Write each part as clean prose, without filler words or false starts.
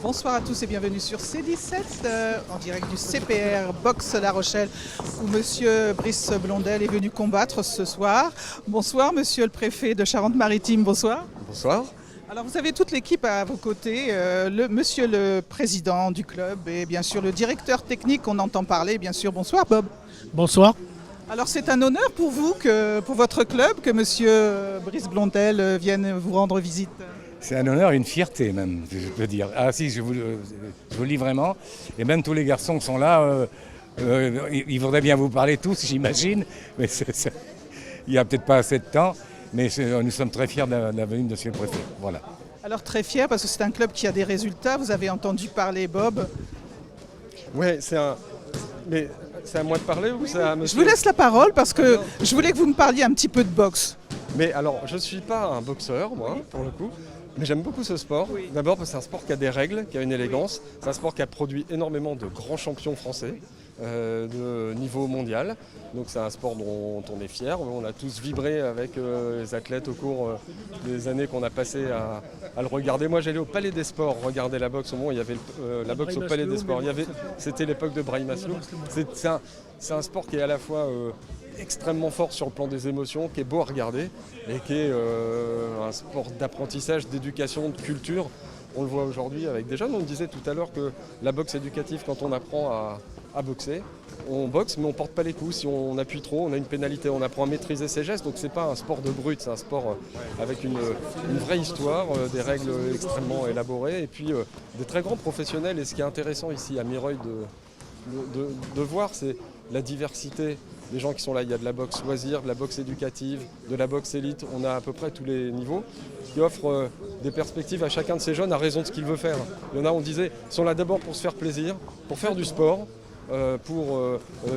Bonsoir à tous et bienvenue sur C17 en direct du CPR Boxe La Rochelle où Monsieur Brice Blondel est venu combattre ce soir. Bonsoir Monsieur le préfet de Charente-Maritime, bonsoir. Bonsoir. Alors vous avez toute l'équipe à vos côtés, Monsieur le président du club et bien sûr le directeur technique, on entend parler bien sûr. Bonsoir Bob. Bonsoir. Alors c'est un honneur pour vous, pour votre club, que Monsieur Brice Blondel vienne vous rendre visite. C'est un honneur et une fierté même, je peux dire. Ah si, je vous le dis vraiment. Et même tous les garçons qui sont là, ils voudraient bien vous parler tous, j'imagine. Mais il n'y a peut-être pas assez de temps. Mais nous sommes très fiers de la venue de Monsieur le Préfet. Voilà. Alors très fiers parce que c'est un club qui a des résultats. Vous avez entendu parler Bob. Oui, mais c'est à moi de parler ou c'est à monsieur? Je vous laisse la parole parce que je voulais que vous me parliez un petit peu de boxe. Mais alors, je ne suis pas un boxeur, moi, pour le coup. Mais j'aime beaucoup ce sport. Oui. D'abord parce que c'est un sport qui a des règles, qui a une élégance. C'est un sport qui a produit énormément de grands champions français de niveau mondial. Donc c'est un sport dont on est fier. On a tous vibré avec les athlètes au cours des années qu'on a passées à le regarder. Moi j'allais au Palais des Sports regarder la boxe. Au moment où il y avait la boxe au Palais des Sports. C'était l'époque de Brahim Maslow. C'est un sport qui est à la fois extrêmement fort sur le plan des émotions, qui est beau à regarder et qui est un sport d'apprentissage, d'éducation, de culture. On le voit aujourd'hui avec des jeunes. On disait tout à l'heure que la boxe éducative, quand on apprend à boxer, on boxe mais on ne porte pas les coups. Si on appuie trop, on a une pénalité. On apprend à maîtriser ses gestes. Donc c'est pas un sport de brut, c'est un sport avec une vraie histoire, des règles extrêmement élaborées et puis des très grands professionnels. Et ce qui est intéressant ici à Mireuil de voir, c'est la diversité des gens qui sont là. Il y a de la boxe loisir, de la boxe éducative, de la boxe élite. On a à peu près tous les niveaux qui offrent des perspectives à chacun de ces jeunes à raison de ce qu'il veut faire. Il y en a, on disait, sont là d'abord pour se faire plaisir, pour faire du sport, pour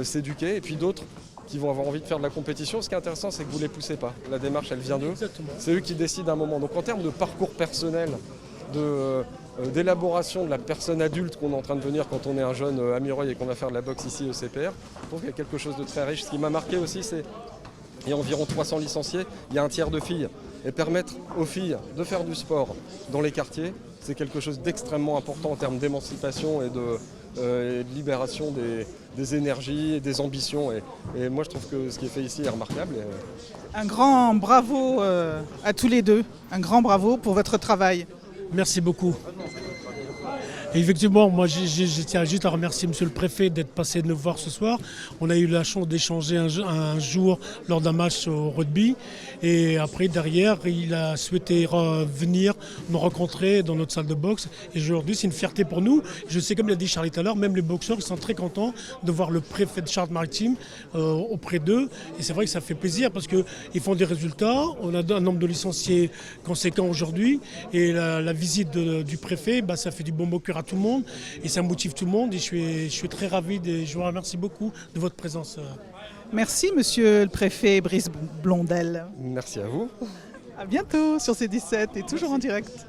s'éduquer. Et puis d'autres qui vont avoir envie de faire de la compétition. Ce qui est intéressant, c'est que vous ne les poussez pas. La démarche, elle vient d'eux. C'est eux qui décident à un moment. Donc en termes de parcours personnel, d'élaboration de la personne adulte qu'on est en train de devenir quand on est un jeune à Mireuil et qu'on va faire de la boxe ici au CPR, je trouve qu'il y a quelque chose de très riche. Ce qui m'a marqué aussi, c'est qu'il y a environ 300 licenciés, il y a un tiers de filles. Et permettre aux filles de faire du sport dans les quartiers, c'est quelque chose d'extrêmement important en termes d'émancipation et de libération des énergies et des ambitions. Et moi, je trouve que ce qui est fait ici est remarquable. Un grand bravo à tous les deux. Un grand bravo pour votre travail. Merci beaucoup. Effectivement, moi je tiens juste à remercier Monsieur le Préfet d'être passé nous voir ce soir. On a eu la chance d'échanger un jour lors d'un match au rugby. Et après, derrière, il a souhaité venir nous rencontrer dans notre salle de boxe. Et aujourd'hui, c'est une fierté pour nous. Je sais, comme l'a dit Charlie tout à l'heure, même les boxeurs ils sont très contents de voir le préfet de Charente-Maritime auprès d'eux. Et c'est vrai que ça fait plaisir parce qu'ils font des résultats. On a un nombre de licenciés conséquent aujourd'hui. Et la visite du préfet, ça fait du bon au cœur à tout le monde et ça motive tout le monde et je suis très ravi et je vous remercie beaucoup de votre présence. Merci Monsieur le Préfet Brice Blondel. Merci à vous. À bientôt sur C17 et toujours en direct.